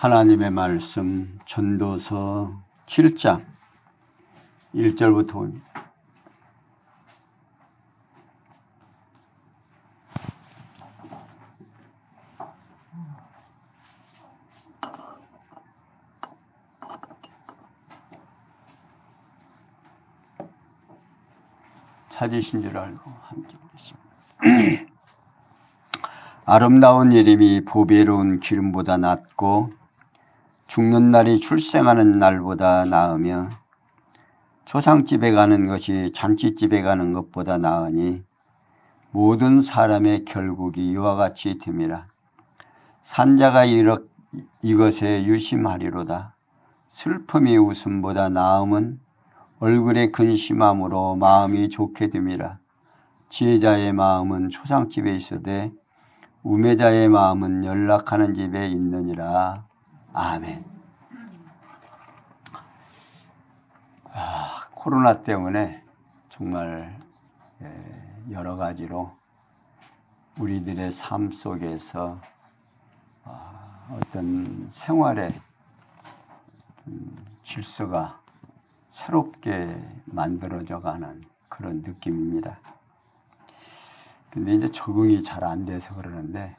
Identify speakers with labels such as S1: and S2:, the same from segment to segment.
S1: 하나님의 말씀 전도서 7장 1절부터 봅니다. 찾으신 줄 알고 함께 보겠습니다. 아름다운 이름이 보배로운 기름보다 낫고 죽는 날이 출생하는 날보다 나으며 초상집에 가는 것이 잔치집에 가는 것보다 나으니 모든 사람의 결국이 이와 같이 됨이라. 산자가 이것에 유심하리로다. 슬픔이 웃음보다 나음은 얼굴의 근심함으로 마음이 좋게 됨이라. 지혜자의 마음은 초상집에 있으되 우매자의 마음은 연락하는 집에 있느니라. 아멘. 코로나 때문에 정말 여러 가지로 우리들의 삶 속에서 어떤 생활의 질서가 새롭게 만들어져 가는 그런 느낌입니다. 근데 이제 적응이 잘 안 돼서 그러는데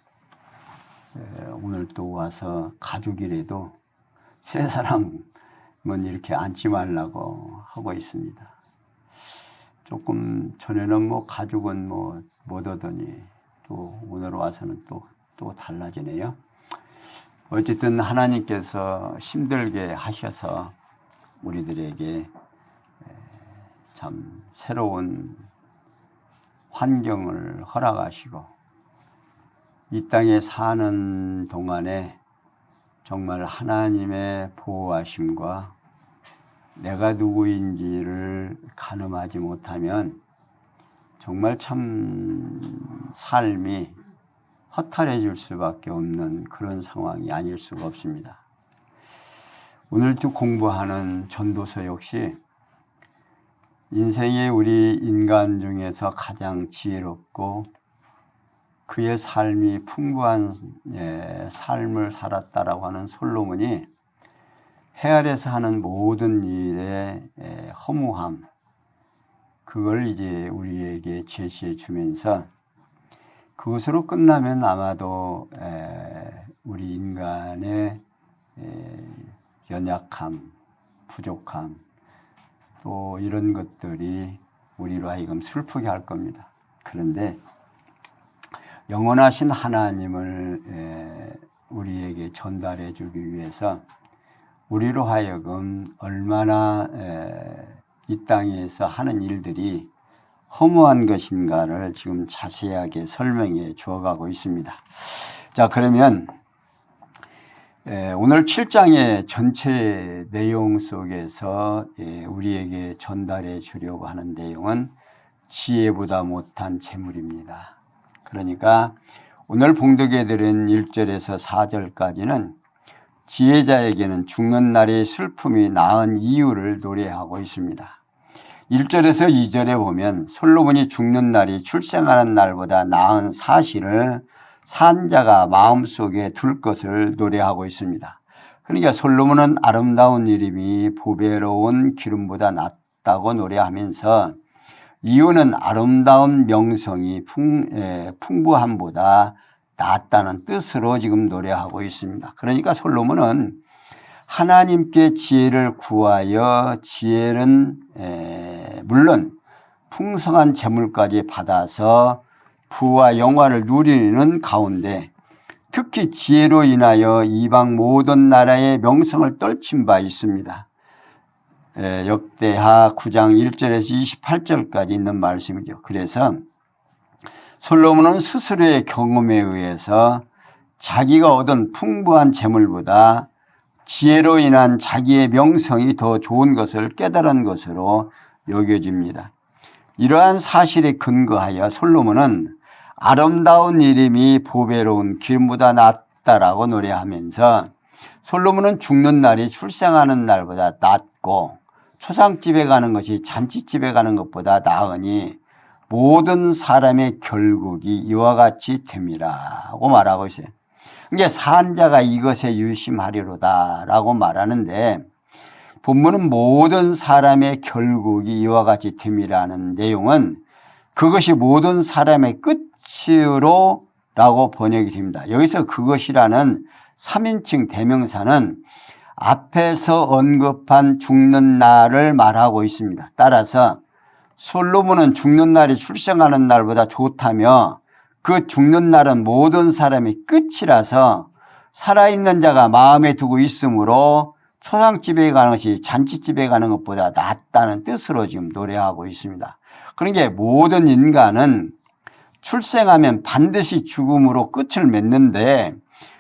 S1: 오늘 또 와서 가족이라도 세 사람은 이렇게 앉지 말라고 하고 있습니다. 조금 전에는 가족은 못 오더니 또 오늘 와서는 또 달라지네요. 어쨌든 하나님께서 힘들게 하셔서 우리들에게 참 새로운 환경을 허락하시고 이 땅에 사는 동안에 정말 하나님의 보호하심과 내가 누구인지를 가늠하지 못하면 정말 참 삶이 허탈해질 수밖에 없는 그런 상황이 아닐 수가 없습니다. 오늘 또 공부하는 전도서 역시 인생의 우리 인간 중에서 가장 지혜롭고 그의 삶이 풍부한 삶을 살았다라고 하는 솔로몬이 해 아래서 하는 모든 일의 허무함, 그걸 이제 우리에게 제시해 주면서 그것으로 끝나면 아마도 우리 인간의 연약함, 부족함, 또 이런 것들이 우리로 하여금 슬프게 할 겁니다. 그런데 영원하신 하나님을 우리에게 전달해 주기 위해서 우리로 하여금 얼마나 이 땅에서 하는 일들이 허무한 것인가를 지금 자세하게 설명해 주어가고 있습니다. 자, 그러면 오늘 7장의 전체 내용 속에서 우리에게 전달해 주려고 하는 내용은 지혜보다 못한 재물입니다. 그러니까 오늘 봉독해 드린 1절에서 4절까지는 지혜자에게는 죽는 날의 슬픔이 나은 이유를 노래하고 있습니다. 1절에서 2절에 보면 솔로몬이 죽는 날이 출생하는 날보다 나은 사실을 산자가 마음속에 둘 것을 노래하고 있습니다. 그러니까 솔로몬은 아름다운 이름이 보배로운 기름보다 낫다고 노래하면서 이유는 아름다운 명성이 풍부함보다 낫다는 뜻으로 지금 노래하고 있습니다. 그러니까 솔로몬은 하나님께 지혜를 구하여 지혜는 물론 풍성한 재물까지 받아서 부와 영화를 누리는 가운데 특히 지혜로 인하여 이방 모든 나라의 명성을 떨친 바 있습니다. 역대하 9장 1절에서 28절까지 있는 말씀이죠. 그래서 솔로몬은 스스로의 경험에 의해서 자기가 얻은 풍부한 재물보다 지혜로 인한 자기의 명성이 더 좋은 것을 깨달은 것으로 여겨집니다. 이러한 사실에 근거하여 솔로몬은 아름다운 이름이 보배로운 기름보다 낫다라고 노래하면서 솔로몬은 죽는 날이 출생하는 날보다 낫고 초상집에 가는 것이 잔치집에 가는 것보다 나으니 모든 사람의 결국이 이와 같이 됨이라고 말하고 있어요. 이게 산자가 이것에 유심하리로다라고 말하는데 본문은 모든 사람의 결국이 이와 같이 됨이라는 내용은 그것이 모든 사람의 끝으로 라고 번역이 됩니다. 여기서 그것이라는 3인칭 대명사는 앞에서 언급한 죽는 날을 말하고 있습니다. 따라서 솔로몬은 죽는 날이 출생하는 날보다 좋다며 그 죽는 날은 모든 사람의 끝이라서 살아있는 자가 마음에 두고 있으므로 초상집에 가는 것이 잔치집에 가는 것보다 낫다는 뜻으로 지금 노래하고 있습니다. 그러니까 모든 인간은 출생하면 반드시 죽음으로 끝을 맺는데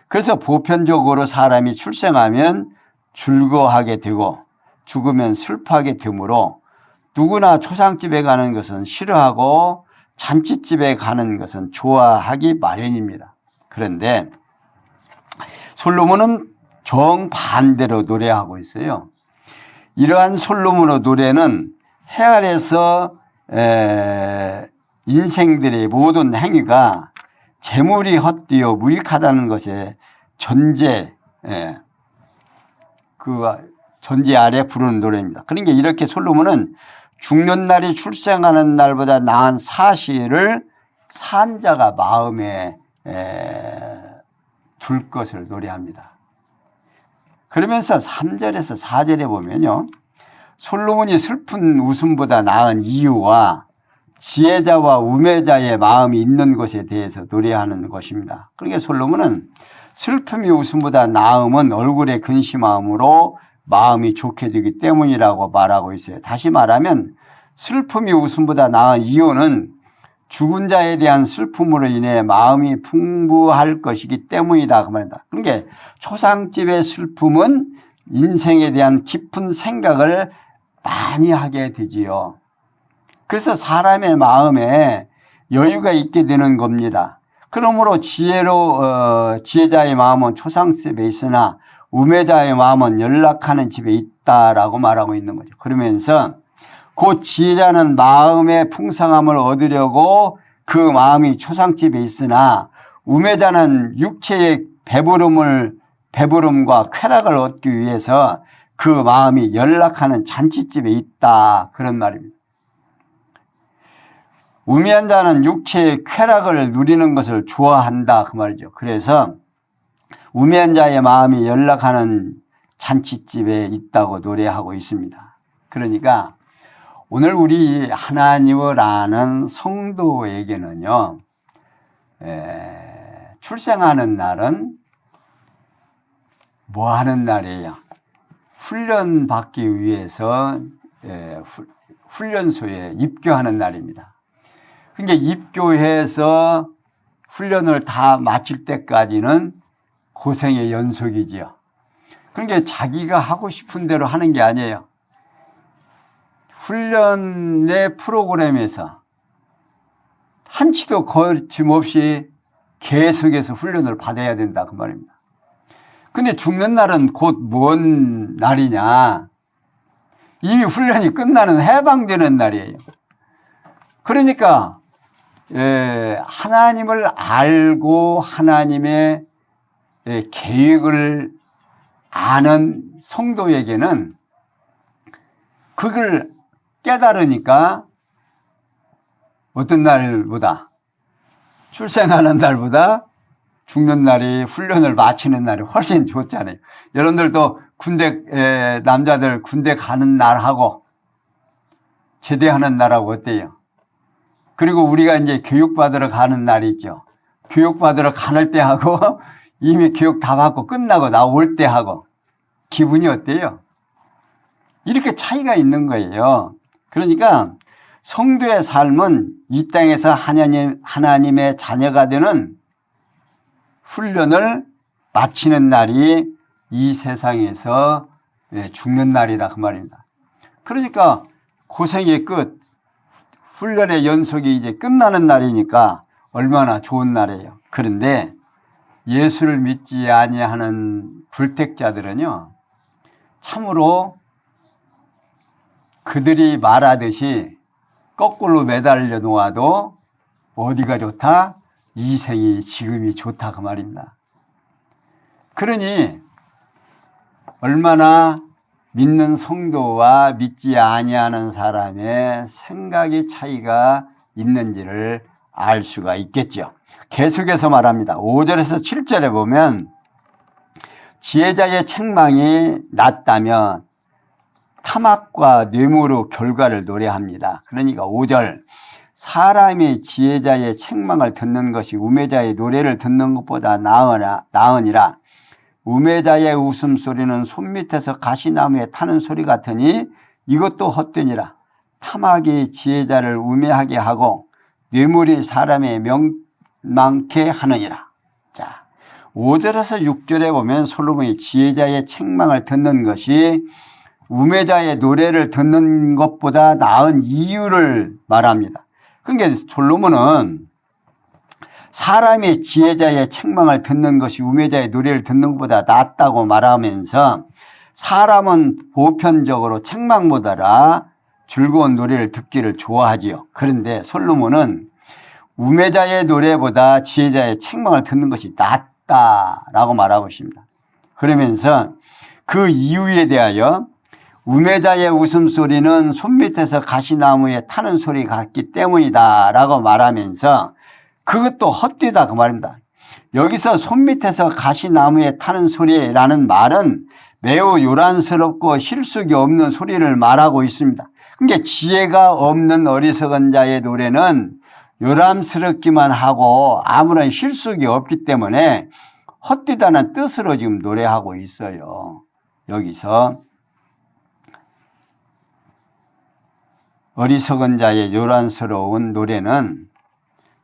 S1: 그래서 보편적으로 사람이 출생하면 즐거워하게 되고 죽으면 슬퍼하게 되므로 누구나 초상집에 가는 것은 싫어하고 잔치집에 가는 것은 좋아하기 마련입니다. 그런데 솔로몬은 정반대로 노래하고 있어요. 이러한 솔로몬의 노래는 해 아래서 인생들의 모든 행위가 재물이 헛되어 무익하다는 것에 전제 아래 부르는 노래입니다. 그러니까 이렇게 솔로몬은 죽는 날이 출생하는 날보다 나은 사실을 산자가 마음에 둘 것을 노래합니다. 그러면서 3절에서 4절에 보면요. 솔로몬이 슬픈 웃음보다 나은 이유와 지혜자와 우매자의 마음이 있는 것에 대해서 노래하는 것입니다. 그러니까 솔로몬은 슬픔이 웃음보다 나음은 얼굴에 근심함으로 마음이 좋게 되기 때문이라고 말하고 있어요. 다시 말하면 슬픔이 웃음보다 나은 이유는 죽은 자에 대한 슬픔으로 인해 마음이 풍부할 것이기 때문이다 그 말이다. 그러니까 초상집의 슬픔은 인생에 대한 깊은 생각을 많이 하게 되지요. 그래서 사람의 마음에 여유가 있게 되는 겁니다. 그러므로 지혜자의 마음은 초상집에 있으나 우매자의 마음은 연락하는 집에 있다라고 말하고 있는 거죠. 그러면서 곧 지혜자는 마음의 풍성함을 얻으려고 그 마음이 초상집에 있으나 우매자는 육체의 배부름과 쾌락을 얻기 위해서 그 마음이 연락하는 잔치집에 있다 그런 말입니다. 우매한 자는 육체의 쾌락을 누리는 것을 좋아한다 그 말이죠. 그래서 우매한 자의 마음이 연락하는 잔치집에 있다고 노래하고 있습니다. 그러니까 오늘 우리 하나님을 아는 성도에게는요, 출생하는 날은 뭐 하는 날이에요? 훈련받기 위해서 훈련소에 입교하는 날입니다. 그러니까 입교해서 훈련을 다 마칠 때까지는 고생의 연속이지요. 그러니까 자기가 하고 싶은 대로 하는 게 아니에요. 훈련의 프로그램에서 한치도 거침없이 계속해서 훈련을 받아야 된다 그 말입니다. 근데 죽는 날은 곧 뭔 날이냐? 이미 훈련이 끝나는 해방되는 날이에요. 그러니까 하나님을 알고 하나님의 계획을 아는 성도에게는 그걸 깨달으니까 어떤 날보다 출생하는 날보다 죽는 날이 훈련을 마치는 날이 훨씬 좋잖아요. 여러분들도 남자들 군대 가는 날하고 제대하는 날하고 어때요? 그리고 우리가 이제 교육받으러 가는 날이 있죠. 교육받으러 가는 때하고 이미 교육 다 받고 끝나고 나올 때하고 기분이 어때요? 이렇게 차이가 있는 거예요. 그러니까 성도의 삶은 이 땅에서 하나님의 자녀가 되는 훈련을 마치는 날이 이 세상에서 죽는 날이다 그 말입니다. 그러니까 고생의 끝, 훈련의 연속이 이제 끝나는 날이니까 얼마나 좋은 날이에요. 그런데 예수를 믿지 아니하는 불택자들은요, 참으로 그들이 말하듯이 거꾸로 매달려 놓아도 어디가 좋다? 이 생이 지금이 좋다 그 말입니다. 그러니 얼마나 믿는 성도와 믿지 아니하는 사람의 생각의 차이가 있는지를 알 수가 있겠죠. 계속해서 말합니다. 5절에서 7절에 보면 지혜자의 책망이 낮다면 탐악과 뇌물의 결과를 노래합니다. 그러니까 5절 사람이 지혜자의 책망을 듣는 것이 우매자의 노래를 듣는 것보다 나으니라. 우매자의 웃음소리는 손밑에서 가시나무에 타는 소리 같으니 이것도 헛되니라. 탐악이 지혜자를 우매하게 하고 뇌물이 사람의 명망케 하느니라. 자, 5절에서 6절에 보면 솔로몬이 지혜자의 책망을 듣는 것이 우매자의 노래를 듣는 것보다 나은 이유를 말합니다. 그러니까 솔로몬은 사람이 지혜자의 책망을 듣는 것이 우매자의 노래를 듣는 것보다 낫다고 말하면서 사람은 보편적으로 책망보다 즐거운 노래를 듣기를 좋아하지요. 그런데 솔로몬은 우매자의 노래보다 지혜자의 책망을 듣는 것이 낫다라고 말하고 있습니다. 그러면서 그 이유에 대하여 우매자의 웃음소리는 손밑에서 가시나무에 타는 소리 같기 때문이다 라고 말하면서 그것도 헛되다 그 말입니다. 여기서 손밑에서 가시나무에 타는 소리라는 말은 매우 요란스럽고 실속이 없는 소리를 말하고 있습니다. 그러니까 지혜가 없는 어리석은 자의 노래는 요란스럽기만 하고 아무런 실속이 없기 때문에 헛되다는 뜻으로 지금 노래하고 있어요. 여기서 어리석은 자의 요란스러운 노래는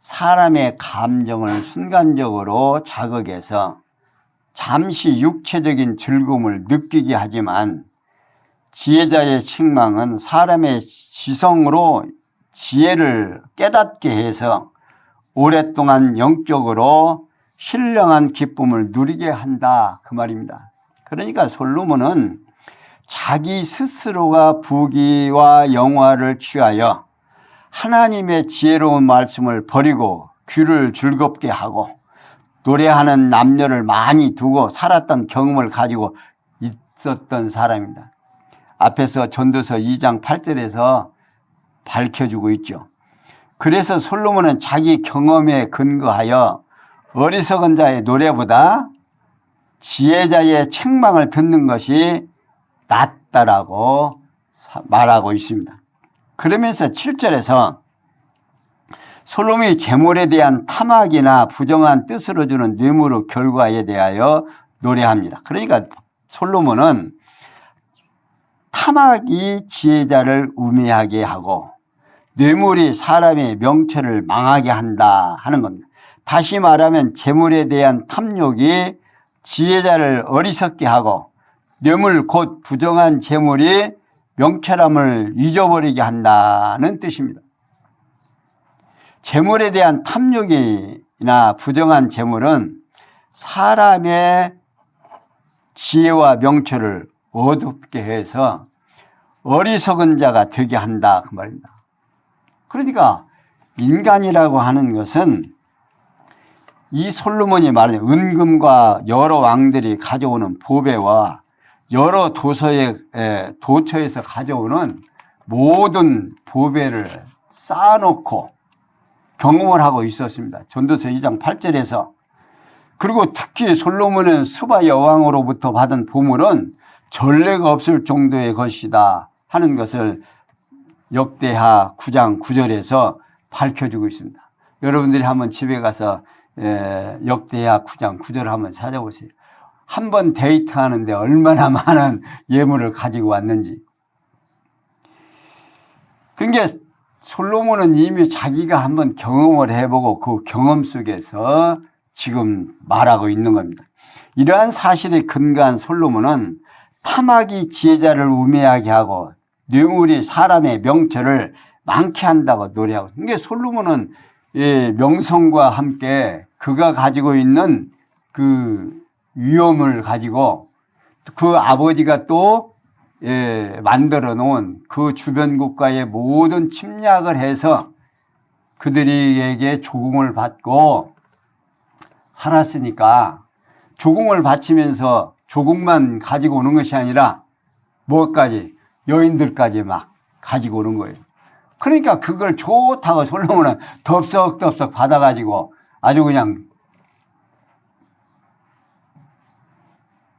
S1: 사람의 감정을 순간적으로 자극해서 잠시 육체적인 즐거움을 느끼게 하지만 지혜자의 책망은 사람의 지성으로 지혜를 깨닫게 해서 오랫동안 영적으로 신령한 기쁨을 누리게 한다 그 말입니다. 그러니까 솔로몬은 자기 스스로가 부귀와 영화를 취하여 하나님의 지혜로운 말씀을 버리고 귀를 즐겁게 하고 노래하는 남녀를 많이 두고 살았던 경험을 가지고 있었던 사람입니다. 앞에서 전도서 2장 8절에서 밝혀주고 있죠. 그래서 솔로몬은 자기 경험에 근거하여 어리석은 자의 노래보다 지혜자의 책망을 듣는 것이 낫다라고 말하고 있습니다. 그러면서 7절에서 솔로몬이 재물에 대한 탐악이나 부정한 뜻으로 주는 뇌물의 결과에 대하여 노래합니다. 그러니까 솔로몬은 탐악이 지혜자를 우매하게 하고 뇌물이 사람의 명철을 망하게 한다 하는 겁니다. 다시 말하면 재물에 대한 탐욕이 지혜자를 어리석게 하고 뇌물 곧 부정한 재물이 명철함을 잊어버리게 한다는 뜻입니다. 재물에 대한 탐욕이나 부정한 재물은 사람의 지혜와 명철을 어둡게 해서 어리석은 자가 되게 한다 그 말입니다. 그러니까 인간이라고 하는 것은 이 솔로몬이 말하는 은금과 여러 왕들이 가져오는 보배와 여러 도처에서 가져오는 모든 보배를 쌓아놓고 경험을 하고 있었습니다. 전도서 2장 8절에서. 그리고 특히 솔로몬은 수바 여왕으로부터 받은 보물은 전례가 없을 정도의 것이다 하는 것을 역대하 9장 9절에서 밝혀주고 있습니다. 여러분들이 한번 집에 가서 역대하 9장 9절을 한번 찾아보세요. 한 번 데이트하는데 얼마나 많은 예물을 가지고 왔는지. 그러니까 솔로몬은 이미 자기가 한번 경험을 해보고 그 경험 속에서 지금 말하고 있는 겁니다. 이러한 사실에 근거한 솔로몬은 탐악이 지혜자를 우매하게 하고 뇌물이 사람의 명철을 많게 한다고 노래하고. 그러니까 솔로몬은 명성과 함께 그가 가지고 있는 그 위엄을 가지고 그 아버지가 또 만들어 놓은 그 주변 국가의 모든 침략을 해서 그들에게 조공을 받고 살았으니까 조공을 바치면서 조공만 가지고 오는 것이 아니라 뭐까지 여인들까지 막 가지고 오는 거예요. 그러니까 그걸 좋다고 솔로몬은 덥석덥석 받아가지고 아주 그냥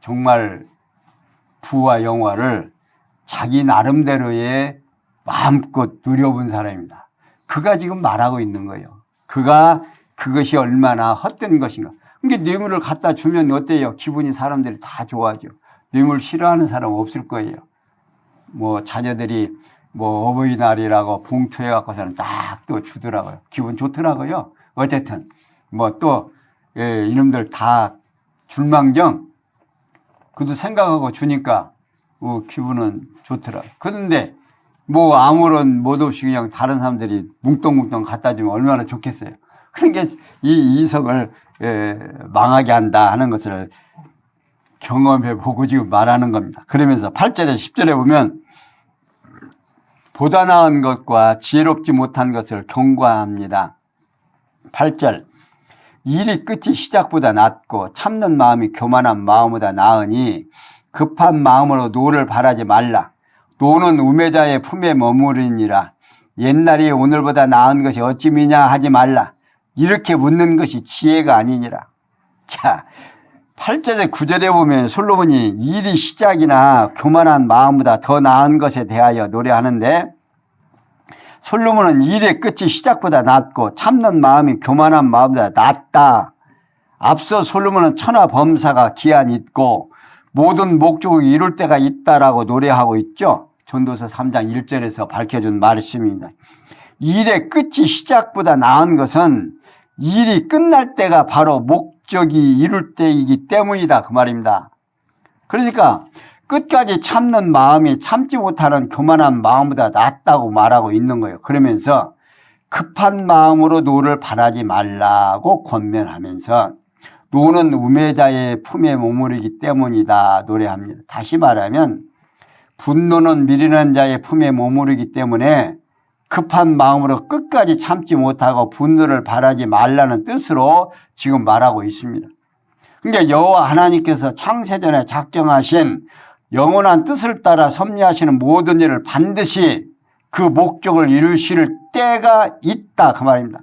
S1: 정말 부와 영화를 자기 나름대로의 마음껏 누려본 사람입니다. 그가 지금 말하고 있는 거예요. 그가 그것이 얼마나 헛된 것인가. 그러니까 뇌물을 갖다 주면 어때요? 기분이 사람들이 다 좋아하죠. 뇌물 싫어하는 사람 없을 거예요. 뭐 자녀들이 뭐 어버이날이라고 봉투해 갖고서는 딱 또 주더라고요. 기분 좋더라고요. 어쨌든 뭐 또 이놈들 다 줄망정 그도 생각하고 주니까 기분은 좋더라고요. 그런데 뭐 아무런 못 없이 그냥 다른 사람들이 뭉뚱뭉뚱 갖다 주면 얼마나 좋겠어요. 그러니까 이 이성을 망하게 한다 하는 것을 경험해 보고 지금 말하는 겁니다. 그러면서 8절에 10절에 보면 보다 나은 것과 지혜롭지 못한 것을 경고합니다. 8절 일이 끝이 시작보다 낫고 참는 마음이 교만한 마음보다 나으니 급한 마음으로 노를 바라지 말라. 노는 우매자의 품에 머무르니라. 옛날이 오늘보다 나은 것이 어찌 미냐 하지 말라. 이렇게 묻는 것이 지혜가 아니니라. 자, 8절에 9절에 보면 솔로몬이 일이 시작이나 교만한 마음보다 더 나은 것에 대하여 노래하는데 솔로몬은 일의 끝이 시작보다 낫고 참는 마음이 교만한 마음보다 낫다. 앞서 솔로몬은 천하 범사가 기한이 있고 모든 목적을 이룰 때가 있다라고 노래하고 있죠. 전도서 3장 1절에서 밝혀준 말씀입니다. 일의 끝이 시작보다 나은 것은 일이 끝날 때가 바로 목적이 이룰 때이기 때문이다 그 말입니다. 그러니까 끝까지 참는 마음이 참지 못하는 교만한 마음보다 낫다고 말하고 있는 거예요. 그러면서 급한 마음으로 노를 바라지 말라고 권면하면서 노는 우매자의 품에 머무르기 때문이다 노래합니다. 다시 말하면 분노는 미련한 자의 품에 머무르기 때문에 급한 마음으로 끝까지 참지 못하고 분노를 바라지 말라는 뜻으로 지금 말하고 있습니다. 그러니까 여호와 하나님께서 창세전에 작정하신 영원한 뜻을 따라 섭리하시는 모든 일을 반드시 그 목적을 이루실 때가 있다 그 말입니다.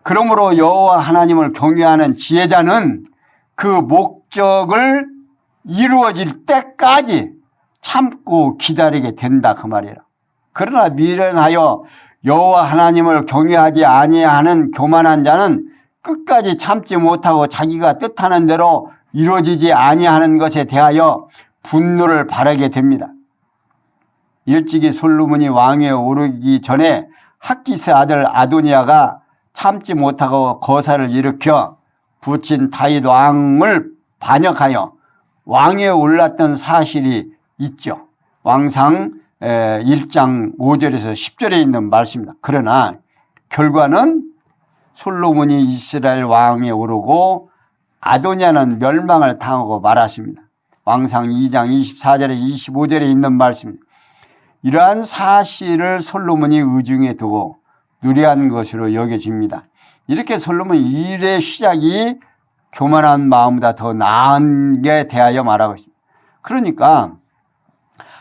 S1: 그러므로 여호와 하나님을 경외하는 지혜자는 그 목적을 이루어질 때까지 참고 기다리게 된다 그 말이에요. 그러나 미련하여 여호와 하나님을 경외하지 아니하는 교만한 자는 끝까지 참지 못하고 자기가 뜻하는 대로 이루어지지 아니하는 것에 대하여 분노를 바라게 됩니다. 일찍이 솔로몬이 왕위에 오르기 전에 학기스 아들 아도니아가 참지 못하고 거사를 일으켜 부친 다윗 왕을 반역하여 왕위에 올랐던 사실이 있죠. 왕상 1장 5절에서 10절에 있는 말씀입니다. 그러나 결과는 솔로몬이 이스라엘 왕위에 오르고 아도니아는 멸망을 당하고 말았습니다. 왕상 2장 24절에 25절에 있는 말씀입니다. 이러한 사실을 솔로몬이 의중에 두고 누리한 것으로 여겨집니다. 이렇게 솔로몬 일의 시작이 교만한 마음보다 더 나은 게 대하여 말하고 있습니다. 그러니까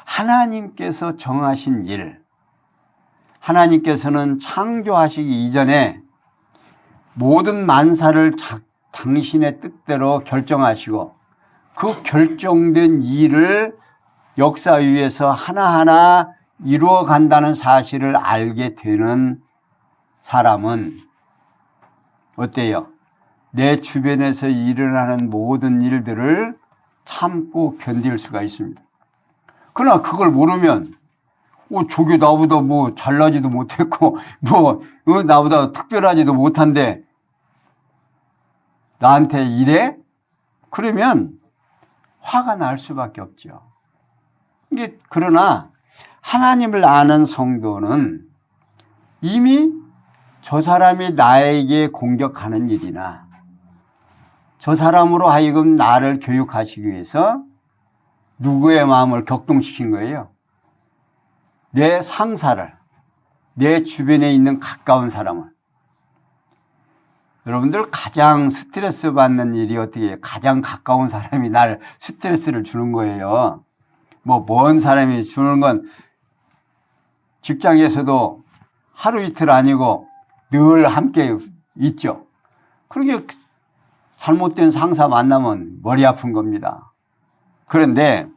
S1: 하나님께서 정하신 일, 하나님께서는 창조하시기 이전에 모든 만사를 당신의 뜻대로 결정하시고 그 결정된 일을 역사 위에서 하나하나 이루어 간다는 사실을 알게 되는 사람은 어때요? 내 주변에서 일어나는 모든 일들을 참고 견딜 수가 있습니다. 그러나 그걸 모르면 저게 나보다 뭐 잘나지도 못했고 나보다 특별하지도 못한데 나한테 이래? 그러면 화가 날 수밖에 없죠. 그러나 하나님을 아는 성도는 이미 저 사람이 나에게 공격하는 일이나 저 사람으로 하여금 나를 교육하시기 위해서 누구의 마음을 격동시킨 거예요? 내 상사를, 내 주변에 있는 가까운 사람을. 여러분들 가장 스트레스 받는 일이 어떻게 가장 가까운 사람이 날 스트레스를 주는 거예요. 뭐 먼 사람이 주는 건 직장에서도 하루 이틀 아니고 늘 함께 있죠. 그렇게 잘못된 상사 만나면 머리 아픈 겁니다. 그런데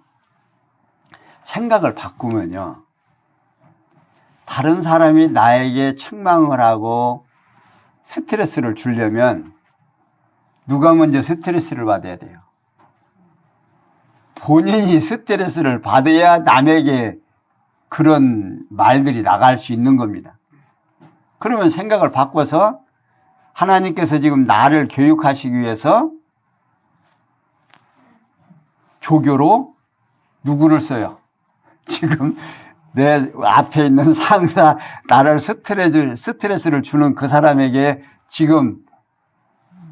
S1: 생각을 바꾸면요. 다른 사람이 나에게 책망을 하고 스트레스를 주려면 누가 먼저 스트레스를 받아야 돼요? 본인이 스트레스를 받아야 남에게 그런 말들이 나갈 수 있는 겁니다. 그러면 생각을 바꿔서 하나님께서 지금 나를 교육하시기 위해서 조교로 누구를 써요? 지금 내 앞에 있는 상사, 나를 스트레스를 주는 그 사람에게 지금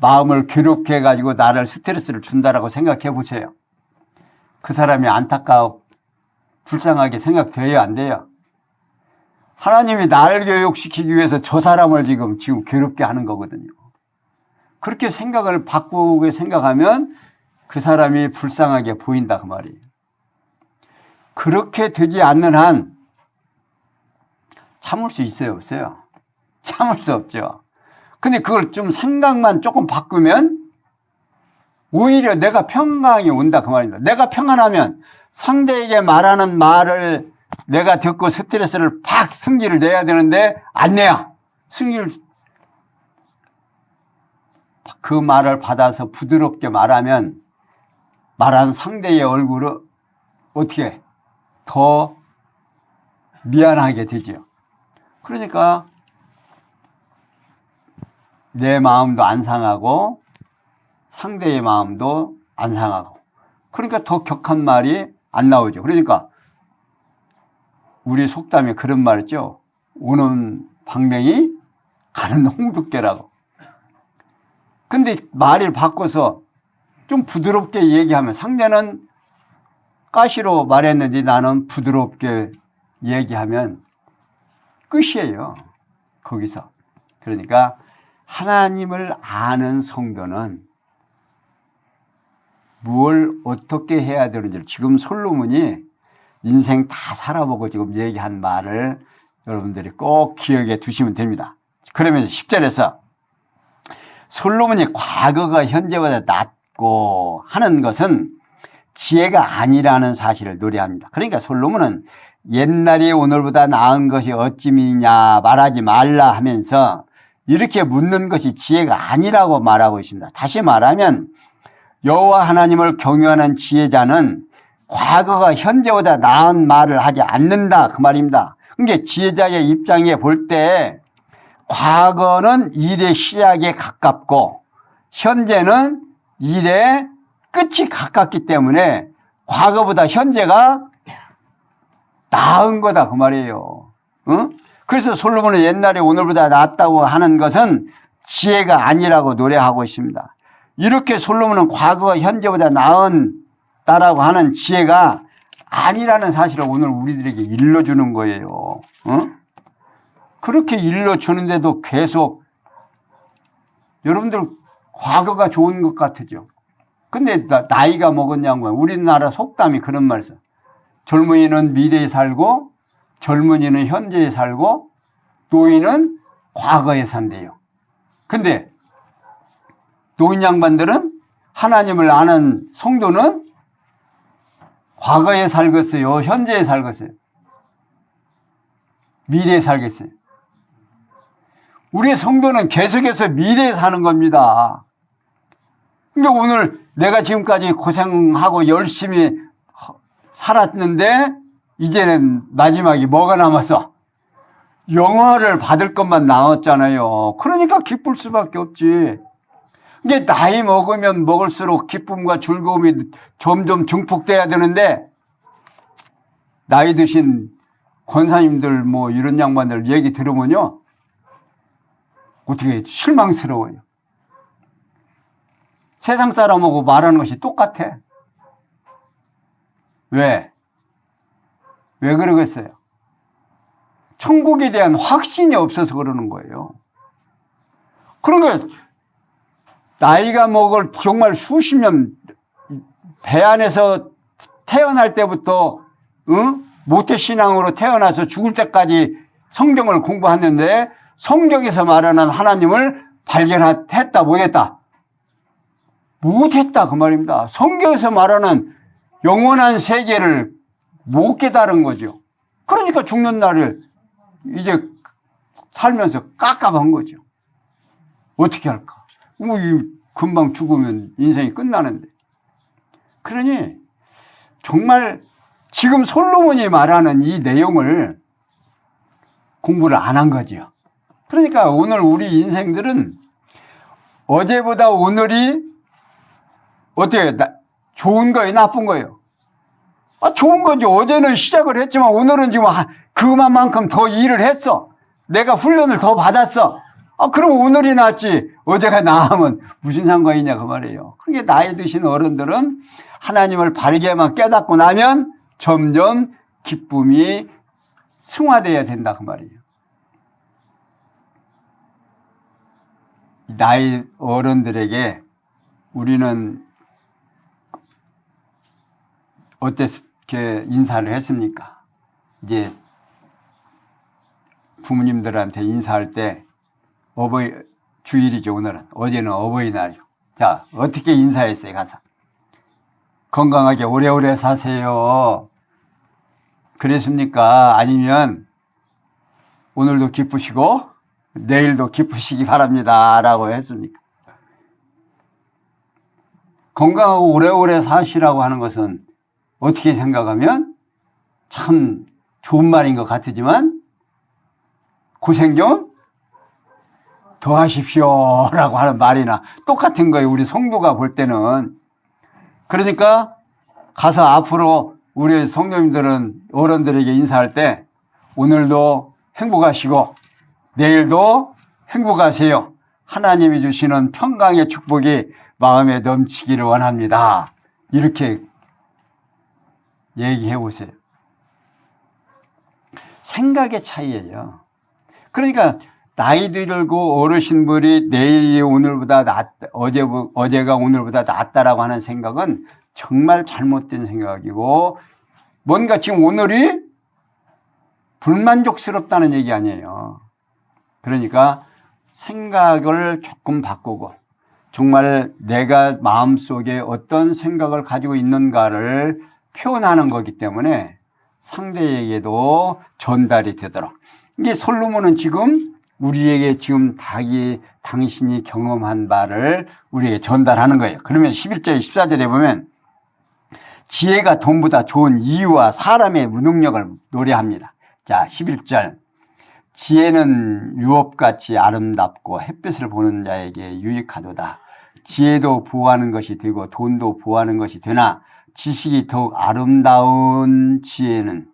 S1: 마음을 괴롭게 해가지고 나를 스트레스를 준다라고 생각해 보세요. 그 사람이 안타까워, 불쌍하게 생각돼야 안 돼요? 하나님이 나를 교육시키기 위해서 저 사람을 지금 괴롭게 하는 거거든요. 그렇게 생각을 바꾸게 생각하면 그 사람이 불쌍하게 보인다 그 말이에요. 그렇게 되지 않는 한 참을 수 있어요, 없어요? 참을 수 없죠. 근데 그걸 좀 생각만 조금 바꾸면 오히려 내가 평강이 온다 그 말입니다. 내가 평안하면 상대에게 말하는 말을 내가 듣고 스트레스를 팍 승기를 내야 되는데 안 내야. 승기를 그 말을 받아서 부드럽게 말하면 말한 상대의 얼굴을 어떻게 더 미안하게 되죠. 그러니까 내 마음도 안 상하고 상대의 마음도 안 상하고 그러니까 더 격한 말이 안 나오죠. 그러니까 우리 속담에 그런 말 있죠. 오는 방맹이 가는 홍두깨라고. 근데 말을 바꿔서 좀 부드럽게 얘기하면 상대는 가시로 말했는데 나는 부드럽게 얘기하면 끝이에요. 거기서. 그러니까 하나님을 아는 성도는 뭘 어떻게 해야 되는지를 지금 솔로몬이 인생 다 살아보고 지금 얘기한 말을 여러분들이 꼭 기억해 두시면 됩니다. 그러면서 10절에서 솔로몬이 과거가 현재보다 낫고 하는 것은 지혜가 아니라는 사실을 노래합니다. 그러니까 솔로몬은 옛날이 오늘보다 나은 것이 어찌미냐 말하지 말라 하면서 이렇게 묻는 것이 지혜가 아니라고 말하고 있습니다. 다시 말하면 여호와 하나님을 경유하는 지혜자는 과거가 현재보다 나은 말을 하지 않는다 그 말입니다. 그러니까 지혜자의 입장에 볼 때 과거는 일의 시작에 가깝고 현재는 일의 끝이 가깝기 때문에 과거보다 현재가 나은 거다 그 말이에요. 응? 그래서 솔로몬은 옛날에 오늘보다 낫다고 하는 것은 지혜가 아니라고 노래하고 있습니다. 이렇게 솔로몬은 과거가 현재보다 나은다라고 하는 지혜가 아니라는 사실을 오늘 우리들에게 일러주는 거예요. 응? 그렇게 일러주는데도 계속 여러분들 과거가 좋은 것 같으죠. 근데 나이가 먹었냐고 우리나라 속담이 그런 말이 있어요. 젊은이는 미래에 살고 젊은이는 현재에 살고 노인은 과거에 산대요. 근데 노인 양반들은 하나님을 아는 성도는 과거에 살겠어요? 현재에 살겠어요? 미래에 살겠어요? 우리 성도는 계속해서 미래에 사는 겁니다. 그러니까 오늘 내가 지금까지 고생하고 열심히 살았는데 이제는 마지막에 뭐가 남았어? 영화를 받을 것만 남았잖아요. 그러니까 기쁠 수밖에 없지. 이게 나이 먹으면 먹을수록 기쁨과 즐거움이 점점 증폭돼야 되는데 나이 드신 권사님들 뭐 이런 양반들 얘기 들으면요. 어떻게 실망스러워요. 세상 사람하고 말하는 것이 똑같아. 왜? 왜 그러겠어요? 천국에 대한 확신이 없어서 그러는 거예요. 그러니까 나이가 먹을 정말 수십 년 배 안에서 태어날 때부터 모태신앙으로 태어나서 죽을 때까지 성경을 공부했는데 성경에서 말하는 하나님을 발견했다 못했다? 못했다 그 말입니다. 성경에서 말하는 영원한 세계를 못 깨달은 거죠. 그러니까 죽는 날을 이제 살면서 깝깝한 거죠. 어떻게 할까? 금방 죽으면 인생이 끝나는데. 그러니 정말 지금 솔로몬이 말하는 이 내용을 공부를 안 한 거죠. 그러니까 오늘 우리 인생들은 어제보다 오늘이 어때요? 좋은 거예요? 나쁜 거예요? 좋은 거죠. 어제는 시작을 했지만 오늘은 지금 그만큼 더 일을 했어. 내가 훈련을 더 받았어. 그럼 오늘이 낫지. 어제가 나으면 무슨 상관이냐 그 말이에요. 그러니까 나이 드신 어른들은 하나님을 바르게만 깨닫고 나면 점점 기쁨이 승화되어야 된다 그 말이에요. 나이 어른들에게 우리는 어떻게 인사를 했습니까? 이제 부모님들한테 인사할 때 주일이죠 오늘은. 어제는 어버이날이요. 자, 어떻게 인사했어요 가서? 건강하게 오래오래 사세요. 그랬습니까? 아니면 오늘도 기쁘시고 내일도 기쁘시기 바랍니다 라고 했습니까? 건강하고 오래오래 사시라고 하는 것은 어떻게 생각하면 참 좋은 말인 것 같지만 고생 좀 더 하십시오 라고 하는 말이나 똑같은 거예요. 우리 성도가 볼 때는. 그러니까 가서 앞으로 우리 성도님들은 어른들에게 인사할 때 오늘도 행복하시고 내일도 행복하세요. 하나님이 주시는 평강의 축복이 마음에 넘치기를 원합니다. 이렇게 얘기해 보세요. 생각의 차이예요. 그러니까 나이 들고 어르신들이 내일이 오늘보다 어제가 오늘보다 낫다라고 하는 생각은 정말 잘못된 생각이고 뭔가 지금 오늘이 불만족스럽다는 얘기 아니에요. 그러니까 생각을 조금 바꾸고 정말 내가 마음속에 어떤 생각을 가지고 있는가를 표현하는 거기 때문에 상대에게도 전달이 되도록. 이게 솔로몬은 지금 우리에게 지금 당신이 경험한 바를 우리에게 전달하는 거예요. 그러면 11절, 14절에 보면 지혜가 돈보다 좋은 이유와 사람의 무능력을 노래합니다. 자, 11절. 지혜는 유업같이 아름답고 햇빛을 보는 자에게 유익하도다. 지혜도 보호하는 것이 되고 돈도 보호하는 것이 되나 지식이 더욱 아름다운 지혜는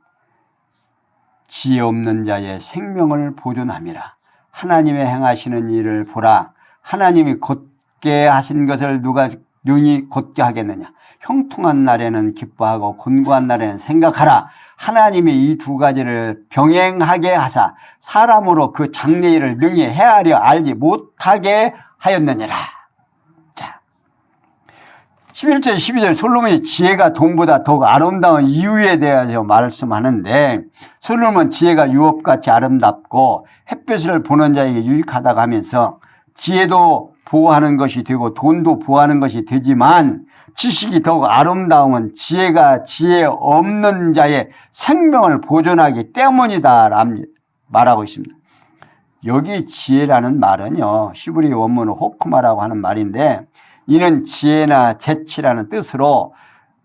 S1: 지혜 없는 자의 생명을 보존함이라. 하나님의 행하시는 일을 보라. 하나님이 곧게 하신 것을 누가 능히 곧게 하겠느냐. 형통한 날에는 기뻐하고 곤고한 날에는 생각하라. 하나님이 이 두 가지를 병행하게 하사 사람으로 그 장래일을 능히 헤아려 알지 못하게 하였느니라. 자, 11절 12절 솔로몬이 지혜가 돈보다 더욱 아름다운 이유에 대해서 말씀하는데 솔로몬은 지혜가 유업같이 아름답고 햇빛을 보는 자에게 유익하다고 하면서 지혜도 보호하는 것이 되고 돈도 보호하는 것이 되지만 지식이 더욱 아름다움은 지혜가 지혜 없는 자의 생명을 보존하기 때문이다 말하고 있습니다. 여기 지혜라는 말은요 히브리 원문은 호크마라고 하는 말인데 이는 지혜나 재치라는 뜻으로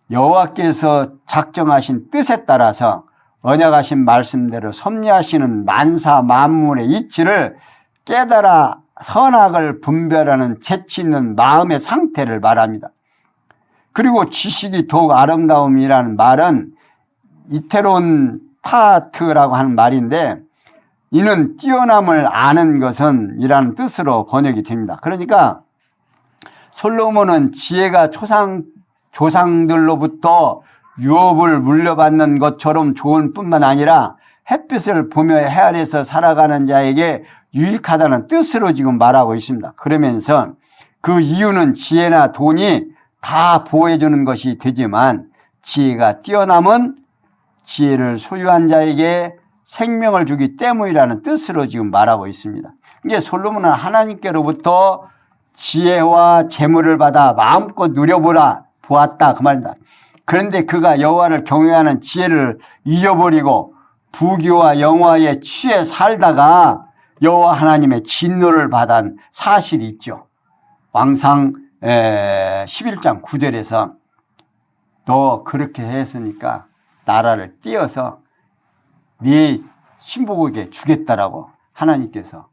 S1: 여호와께서 작정하신 뜻에 따라서 언약하신 말씀대로 섭리하시는 만사 만물의 이치를 깨달아 선악을 분별하는 재치 있는 마음의 상태를 말합니다. 그리고 지식이 더욱 아름다움이라는 말은 이테론 타트라고 하는 말인데 이는 뛰어남을 아는 것은 이라는 뜻으로 번역이 됩니다. 그러니까 솔로몬은 지혜가 조상들로부터 유업을 물려받는 것처럼 좋은 뿐만 아니라 햇빛을 보며 해 아래서 살아가는 자에게 유익하다는 뜻으로 지금 말하고 있습니다. 그러면서 그 이유는 지혜나 돈이 다 보호해주는 것이 되지만 지혜가 뛰어남은 지혜를 소유한 자에게 생명을 주기 때문이라는 뜻으로 지금 말하고 있습니다. 이게 솔로몬은 하나님께로부터 지혜와 재물을 받아 마음껏 누려보라 보았다 그 말입니다. 그런데 그가 여호와를 경외하는 지혜를 잊어버리고 부귀와 영화에 취해 살다가 여호와 하나님의 진노를 받은 사실이 있죠. 왕상 11장 9절에서 너 그렇게 했으니까 나라를 띄어서 네 신복에게 주겠다라고 하나님께서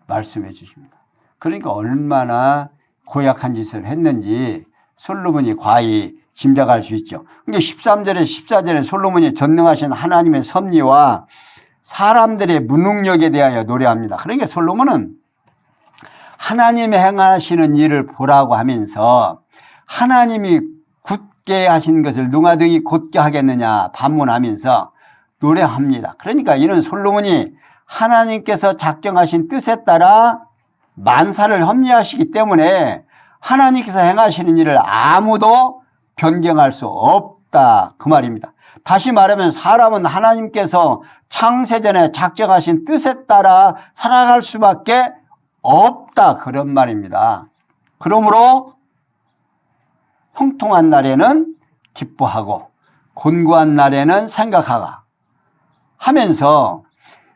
S1: 말씀해 주십니다. 그러니까 얼마나 고약한 짓을 했는지 솔로몬이 과히 짐작할 수 있죠. 그러니까 13절에서 14절에 솔로몬이 전능하신 하나님의 섭리와 사람들의 무능력에 대하여 노래합니다. 그러니까 솔로몬은 하나님이 행하시는 일을 보라고 하면서 하나님이 굳게 하신 것을 누가 등이 곧게 하겠느냐 반문하면서 노래합니다. 그러니까 이는 솔로몬이 하나님께서 작정하신 뜻에 따라 만사를 협리하시기 때문에 하나님께서 행하시는 일을 아무도 변경할 수 없다 그 말입니다. 다시 말하면 사람은 하나님께서 창세전에 작정하신 뜻에 따라 살아갈 수밖에 없다 그런 말입니다. 그러므로 형통한 날에는 기뻐하고 곤고한 날에는 생각하가 하면서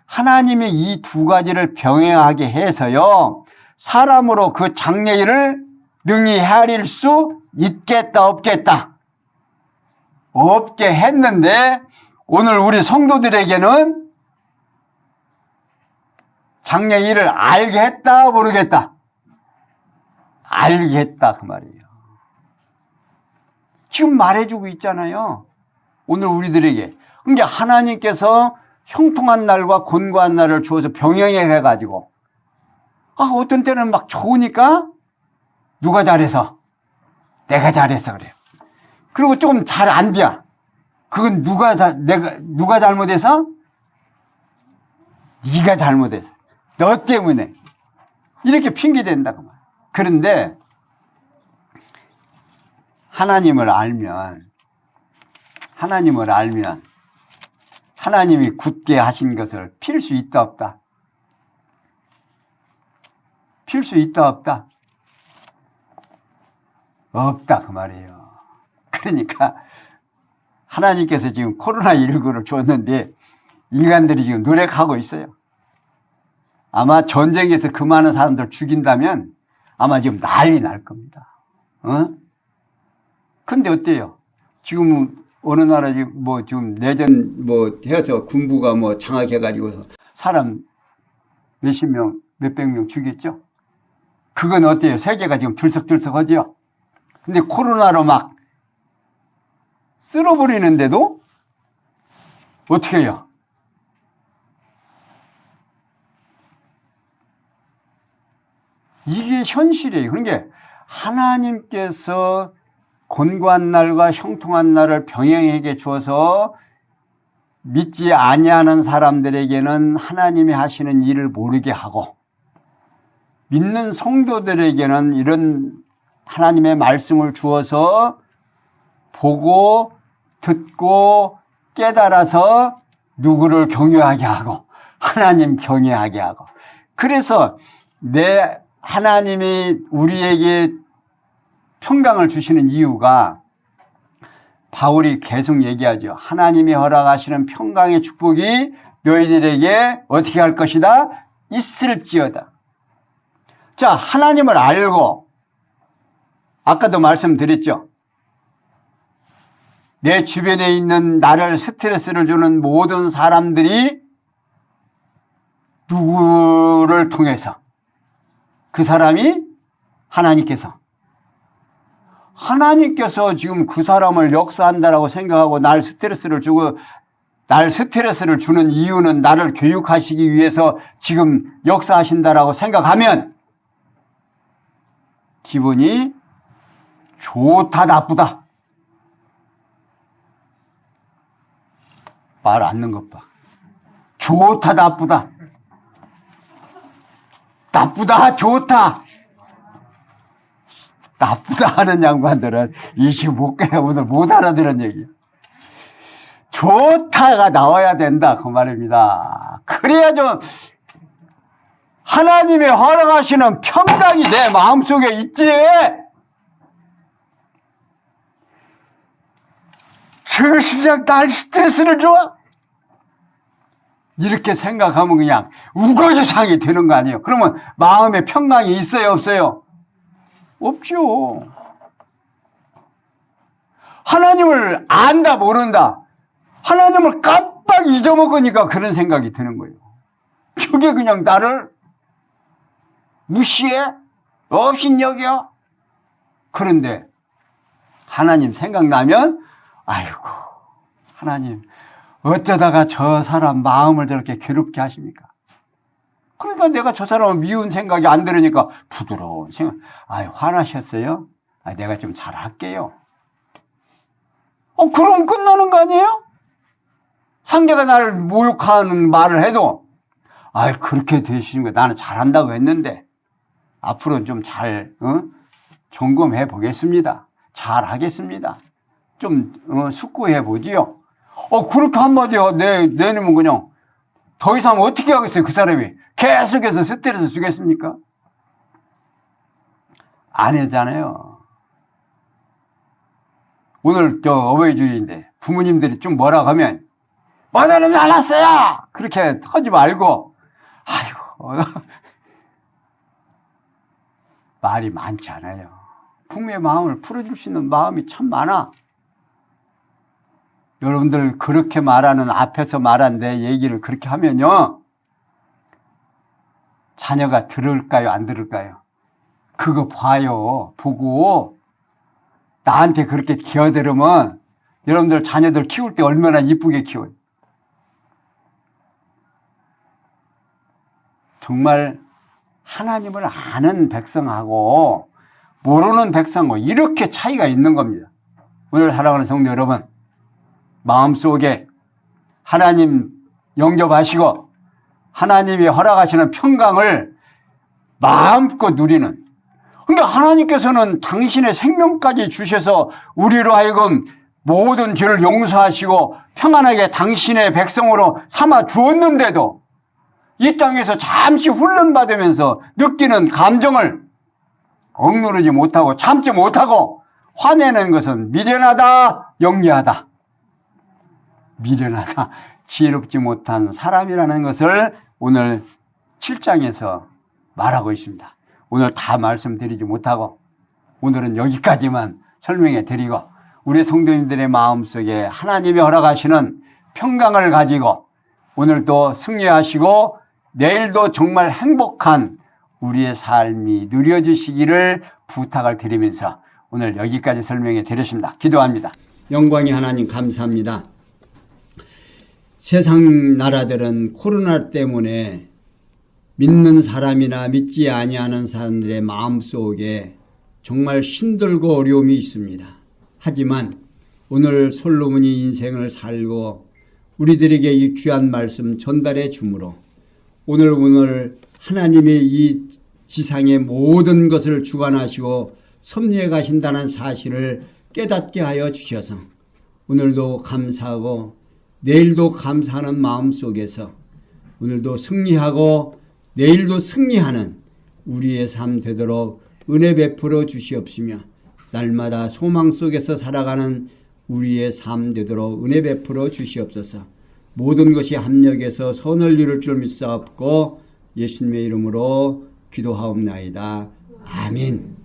S1: 하나님이 이 두 가지를 병행하게 해서요 사람으로 그 장래일을 능히 헤아릴 수 있겠다 없겠다 없게 했는데 오늘 우리 성도들에게는 장래일을 알게 했다 모르겠다 알게 했다 그 말이에요. 지금 말해주고 있잖아요. 오늘 우리들에게. 그러니까 하나님께서 형통한 날과 곤고한 날을 주어서 병행해가지고 어떤 때는 막 좋으니까 누가 잘해서 내가 잘해서 그래요. 그리고 조금 잘 안 돼. 그건 누가 잘못해서? 네가 잘못해서. 너 때문에. 이렇게 핑계댄다고 말이에요. 그런데 하나님을 알면 하나님이 굳게 하신 것을 필 수 있다 없다? 필 수 있다 없다? 없다 그 말이에요. 그러니까 하나님께서 지금 코로나19를 줬는데 인간들이 지금 노력하고 있어요. 아마 전쟁에서 그 많은 사람들 죽인다면 아마 지금 난리 날 겁니다. 근데 어때요? 지금 어느 나라 지금 내전 해서 군부가 장악해가지고서 사람 몇백 명 죽였죠? 그건 어때요? 세계가 지금 들썩들썩하죠? 근데 코로나로 막 쓸어버리는데도 어떻게 해요? 이게 현실이에요. 그러니까 하나님께서 곤고한 날과 형통한 날을 병행하게 주어서 믿지 아니하는 사람들에게는 하나님이 하시는 일을 모르게 하고 믿는 성도들에게는 이런 하나님의 말씀을 주어서 보고 듣고 깨달아서 누구를 경외하게 하고 하나님 경외하게 하고 그래서 하나님이 우리에게 평강을 주시는 이유가 바울이 계속 얘기하죠. 하나님이 허락하시는 평강의 축복이 너희들에게 어떻게 할 것이다? 있을지어다. 자, 하나님을 알고 아까도 말씀드렸죠. 내 주변에 있는 나를 스트레스를 주는 모든 사람들이 누구를 통해서 그 사람이 하나님께서 지금 그 사람을 역사한다라고 생각하고 날 스트레스를 주는 이유는 나를 교육하시기 위해서 지금 역사하신다라고 생각하면 기분이 좋다 나쁘다 말 않는 것 봐. 좋다 나쁘다 나쁘다 좋다 나쁘다 하는 양반들은 25개가 오늘 못 알아들은 얘기예요. 좋다가 나와야 된다 그 말입니다. 그래야 좀 하나님의 허락하시는 평강이 내 마음속에 있지. 저것이 그냥 날 스트레스를 줘? 이렇게 생각하면 그냥 우거지상이 되는 거 아니에요. 그러면 마음에 평강이 있어요 없어요? 없죠. 하나님을 안다 모른다, 하나님을 깜빡 잊어먹으니까 그런 생각이 드는 거예요. 저게 그냥 나를 무시해? 업신여겨? 그런데 하나님 생각나면 아이고 하나님 어쩌다가 저 사람 마음을 저렇게 괴롭게 하십니까? 그러니까 내가 저 사람을 미운 생각이 안 들으니까 부드러운 생각. 아이 화나셨어요? 내가 좀 잘할게요. 그럼 끝나는 거 아니에요? 상대가 나를 모욕하는 말을 해도 그렇게 되시는 거예요. 나는 잘한다고 했는데 앞으로는 좀 잘 점검해 보겠습니다. 잘 하겠습니다. 좀 숙고해 보지요. 그렇게 한마디 내놓으면 그냥 더 이상 어떻게 하겠어요? 그 사람이 계속해서 스트레스 주겠습니까? 안 하잖아요. 오늘 어버이 주일인데 부모님들이 좀 뭐라고 하면 뭐라는 알았어요! 그렇게 하지 말고 아이고 말이 많지 않아요. 부모의 마음을 풀어줄 수 있는 마음이 참 많아. 여러분들 그렇게 말하는 앞에서 말한 내 얘기를 그렇게 하면요 자녀가 들을까요 안 들을까요? 그거 봐요. 보고 나한테 그렇게 기어들으면 여러분들 자녀들 키울 때 얼마나 이쁘게 키워요. 정말 하나님을 아는 백성하고 모르는 백성하고 이렇게 차이가 있는 겁니다. 오늘 사랑하는 성도 여러분, 마음속에 하나님 영접하시고 하나님이 허락하시는 평강을 마음껏 누리는, 그러니까 하나님께서는 당신의 생명까지 주셔서 우리로 하여금 모든 죄를 용서하시고 평안하게 당신의 백성으로 삼아 주었는데도 이 땅에서 잠시 훈련받으면서 느끼는 감정을 억누르지 못하고 참지 못하고 화내는 것은 미련하다, 영리하다, 미련하다, 지혜롭지 못한 사람이라는 것을 오늘 7장에서 말하고 있습니다. 오늘 다 말씀드리지 못하고 오늘은 여기까지만 설명해 드리고 우리 성도님들의 마음속에 하나님이 허락하시는 평강을 가지고 오늘도 승리하시고 내일도 정말 행복한 우리의 삶이 누려지시기를 부탁을 드리면서 오늘 여기까지 설명해 드렸습니다. 기도합니다. 영광의 하나님 감사합니다. 세상 나라들은 코로나 때문에 믿는 사람이나 믿지 아니하는 사람들의 마음속에 정말 힘들고 어려움이 있습니다. 하지만 오늘 솔로몬이 인생을 살고 우리들에게 이 귀한 말씀 전달해 주므로 오늘 하나님이 이 지상의 모든 것을 주관하시고 섭리해 가신다는 사실을 깨닫게 하여 주셔서 오늘도 감사하고 내일도 감사하는 마음 속에서 오늘도 승리하고 내일도 승리하는 우리의 삶 되도록 은혜 베풀어 주시옵시며 날마다 소망 속에서 살아가는 우리의 삶 되도록 은혜 베풀어 주시옵소서. 모든 것이 합력해서 선을 이룰 줄 믿사옵고 예수님의 이름으로 기도하옵나이다. 아멘.